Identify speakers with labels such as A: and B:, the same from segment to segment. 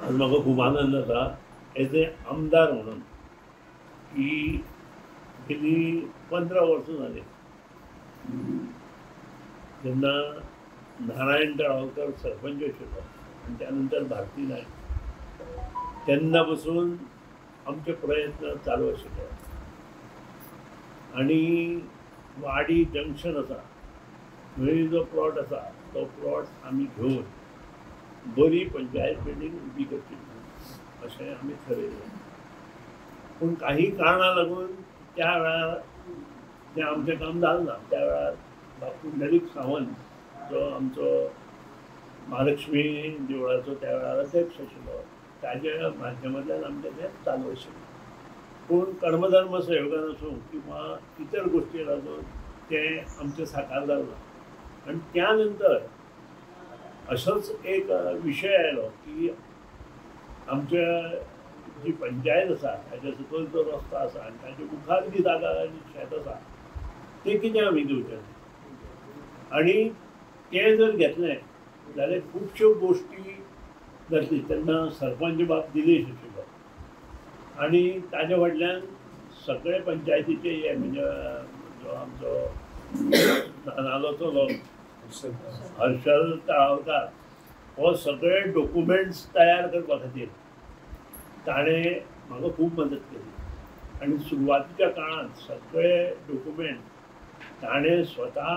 A: आज म्हाका खूब आनंद जाता एज ए आमदार म्हणून की गेली 15 वर्सां जाली जेन्ना नारायण तळावकर सरपंच आशिल्लो आनी त्या नंतर भारती नायक तेन्ना पासून आमचे प्रयत्न चालू आशिल्ले आनी वाडी जंक्शन आसा थंय जो प्लॉट आसा तो प्लॉट आमी घेवन बरी पंचायत बिल्डींग उबी करची अशें आमी ठरयलें. पूण काही कारणां लागून त्या वेळार तें आमचें काम जालें ना. त्या वेळार पुंडलीक सावंत जो आमचो महालक्ष्मी देवळाचो त्या वेळार अध्यक्ष आशिल्लो ताच्या माध्यमांतल्यान आमचें तें चालू आशिल्लें. पूण कर्मधर्म संयोगान आसूं किंवा इतर गोश्टी लागून तें आमचें साकार जालें ना. आनी त्या नंतर असोच एक विशय आयलो की आमच्या जी पंचायत आसा ताच्या सकयल जो रस्तो आसा आनी ताच्या मुखार जी जागा आनी शेत आसा तें कितें आमी दिवचें. आनी तें जर घेतलें जाल्यार खुबश्यो गोश्टी जातली. तेन्ना सरपंच बाब दिनेश आशिल्लो आनी ताजे फाटल्यान सगळे पंचायतीचे हे म्हणजे जो आमचो नालो चलो हर्षल तळावकार हो सगळे डॉक्युमेंट्स तयार करपा खातीर ताणें म्हाका खूब मदत केली. आनी सुरवातीच्या काळांत सगळे डॉक्युमेंट ताणें स्वता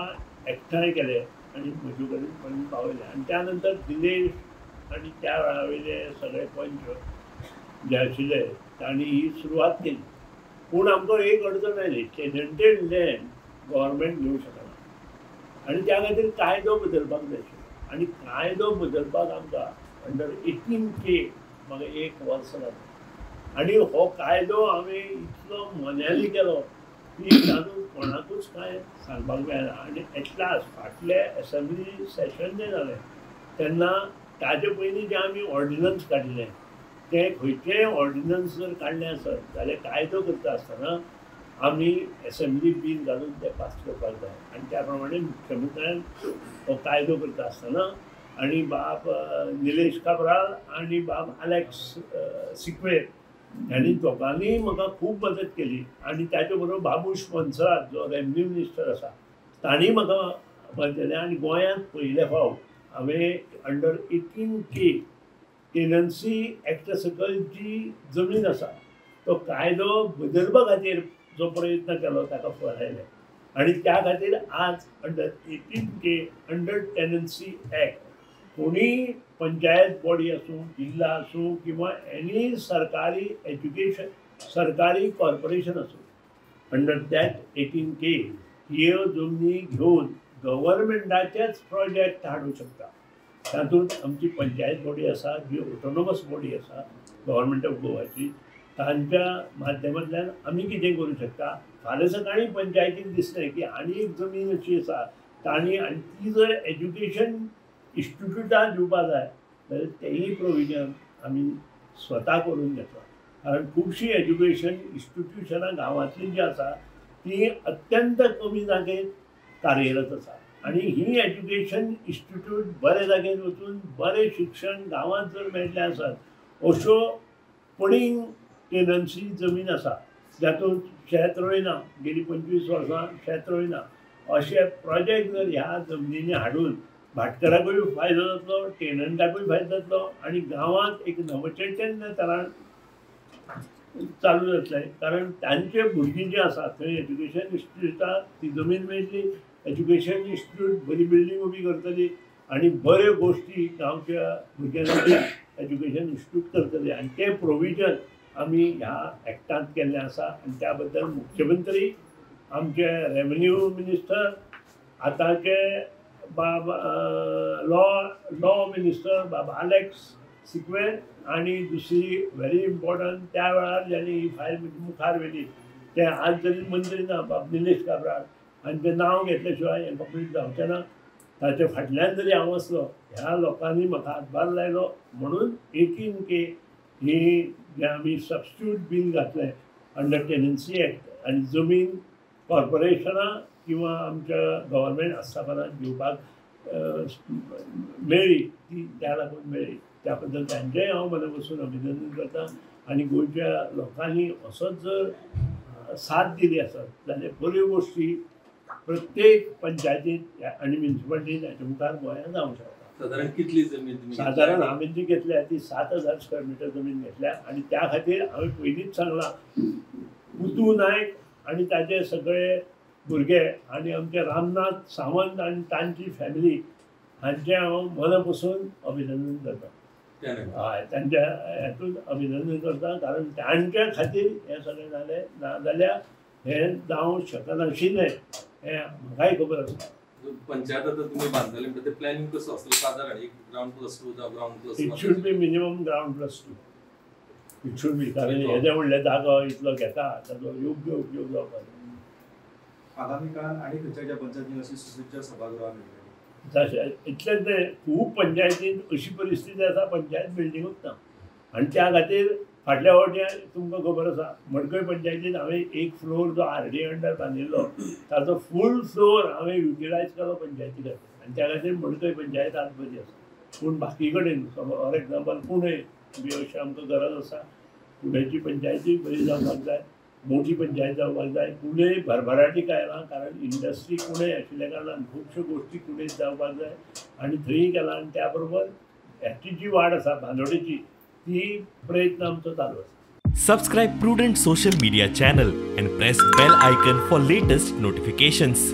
A: एकठांय केले आनी म्हजे कडेन पर्यंत पावयले. आनी त्या नंतर दिनेश आनी त्या वेळा वयले सगळे पंच जे आशिल्ले तांणी ही सुरवात केली. पूण आमकां एक अडचण आयली टेनंटेड लँड गव्हर्मेंट घेवंक शकना आनी त्या खातीर कायदो बदलपाक जाय आशिल्लो. आनी कायदो बदलपाक आमकां अंडर 18K म्हाका एक वर्स लागलें. आनी हो कायदो हांवें इतलो मन्यानी केलो की तातूंत कोणाकूच कांय सांगपाक मेळना. आनी एट लास्ट फाटलें एसेंब्ली सेशन जें जालें तेन्ना ताचे पयलीं जे आमी ऑर्डिनन्स काडिल्ले ते खंयचेय ऑर्डिनन्स जर काडलें आसत जाल्यार कायदो करता आसतना आमी एसेंब्ली बील घालून ते पास करपाक जाय. आनी त्या प्रमाणे मुख्यमंत्र्यान हो कायदो करता आसतना आनी बाब निलेश काब्राल आनी बाब अलेक्स सिक्वेर ह्यांनी दोगांनी म्हाका खूब मदत केली. आनी ताचे बरोबर बाबूश मनसराज जो रेव्हेन्यू मिनिस्टर आसा तांणी म्हाका मदत केली. आनी गोंयांत पयले फावट हांवें अंडर 18K टेनन्सी एक्टा सकयल जी जमीन आसा तो कायदो बदलपा खातीर जो प्रयत्न केलो ताका फळ आयलें. आनी त्या खातीर आज under 18K under tenancy act कोणीय पंचायत बॉडी आसूं जिल्ला आसूं किंवा एनी सरकारी एज्युकेशन सरकारी कॉर्पोरेशन आसूं अंडर दॅट 18K ह्यो जमनी घेवन गव्हर्मेंटाचेच प्रोजेक्ट हाडूंक शकता. तातूंत आमची पंचायत बॉडी आसा जी ऑटोनॉमस बॉडी आसा गव्हर्मेंट ऑफ गोवाची तांच्या माध्यमांतल्यान आमी कितें करूं शकता. फाल्यां सकाळीं पंचायतीक दिसलें की आनी एक जमीन अशी आसा तांणी आनी ती जर एज्युकेशन इन्स्टिट्यूटाक दिवपा जाय जाल्यार तेंय प्रोविजन आमी स्वता करून घेतला. कारण खुबशीं एज्युकेशन इन्स्टिट्यूशनां गांवांतलीं जीं आसा तीं अत्यंत कमी जागेर कार्यरत आसा. आनी ही एज्युकेशन इन्स्टिट्यूट बरे जाग्यार वचून बरें शिक्षण गांवांत जर मेळटलें आसत अश्यो पडींग टेनन्सी जमीन आसा जातूंत शेत रोयना गेली 25 वर्सां शेत रोयना अशे प्रोजेक्ट जर ह्या जमनींनी हाडून भाटकाराकूय फायदो जातलो टेनंटाकूय फायदो जातलो आनी गांवांत एक नवचैतन्य तरान चालू जातलें. कारण तांचे भुरगीं जीं आसा थंय एज्युकेशन इन्स्टिट्यूटाक ती जमीन मेळटली एज्युकेशन इन्स्टिट्यूट बरी बिल्डींग उबी करतली आनी बऱ्यो गोश्टी गांवच्या भुरग्यांनी एज्युकेशन इन्स्टिट्यूट करतले. आनी तें प्रोविजन आमी ह्या एक्टांत केल्लें आसा. आनी त्या बद्दल मुख्यमंत्री आमचे रेव्हेन्यू मिनिस्टर आतांचे बाब लॉ मिनिस्टर बाब अलेक्स सिक्वेर आनी दुसरी व्हेरी इम्पॉर्टंट त्या वेळार ज्यांनी ही फायल मुखार व्हेली ते आज जरी मंत्री ना बाब निलेश काब्राल आनी तें नांव घेतल्या शिवाय हें कंप्लीट जावचें ना. ताचे फाटल्यान जरी हांव आसलो ह्या लोकांनी म्हाका हातभार लायलो म्हणून 18K ही जे आमी सबस्टिट्यूट बील घातलें अंडर टेनन्सी एक्ट आनी जमीन कॉर्पोरेशनां किंवा आमच्या गव्हर्मेंट आस्थापनांत घेवपाक मेळ्ळी ती त्या लागून मेळ्ळी. त्या बद्दल त्यांचेंय हांव मनापासून अभिनंदन करता. आनी गोंयच्या लोकांनी असोच जर साथ दिली आसत जाल्यार बऱ्यो गोश्टी प्रत्येक पंचायतींत आनी म्युनिसिपालिटींत हाच्या मुखार गोंयांत जावंक शकता.
B: साधारण कितली जमीन तुम्ही
A: साधारण हांवें जी घेतल्या ती 7,000 स्क्वेअर मिटर जमीन घेतल्या आनी त्या खातीर हांवें पयलींच सांगलां पुतू नायक आनी ताचे सगळे भुरगे आनी आमचे रामनाथ सावंत आनी तांची फॅमिली हांचें हांव मनापासून अभिनंदन करता. हय, त्यांच्या हातून अभिनंदन करता कारण तांच्या खातीर हें सगळें जालें. नाजाल्यार हें जावंक शकनाशिल्लें हें म्हाकाय खबर आसा.
B: पंचायत आता तुम्ही बांधले म्हणजे प्लॅनिंग कसं असतं साधारण एक ग्राउंड प्लस 2 जावं ground plus 1
A: it should be minimum ground plus 2 it should be कारण येदे व्हडले जागो इतलो घेता ताजो योग्य उपयोग जावपाक जाय.
C: आगामी काळात आणि खंयच्या पंचायतीन अशी सुसज्ज सभागृहां मेळटली
A: तशें इतलेंच न्हय खूब पंचायतींत अशी परिस्थिती आसा पंचायत बिल्डिंगूच ना आनी त्या खातीर फाटल्या फावटी तुमकां खबर आसा मडकय पंचायतींत हांवें एक फ्लोर जो RD अंडर बांदिल्लो ताजो फूल फ्लोर हांवें युटिलायज केलो पंचायती खातीर आनी त्या खातीर मडकय पंचायत आज बरी आसा. पूण बाकी कडेन फॉर एग्जाम्पल पुणे बी अशें आमकां गरज आसा. पुणेची पंचायती बरी जावपाक जाय, मोठी पंचायत जावपाक जाय. पुणे भरभराटी आयलां कारण इंडस्ट्री पुणे आशिल्ल्या कारणान खुबश्यो गोश्टी पुणेंत जावपाक जाय आनी थंय केलां आनी त्या बरोबर हाची जी वाड आसा बांदोडेची ती प्रयत्न आमचो चालू आसा.
D: Subscribe Prudent social media channel and press bell icon for latest notifications.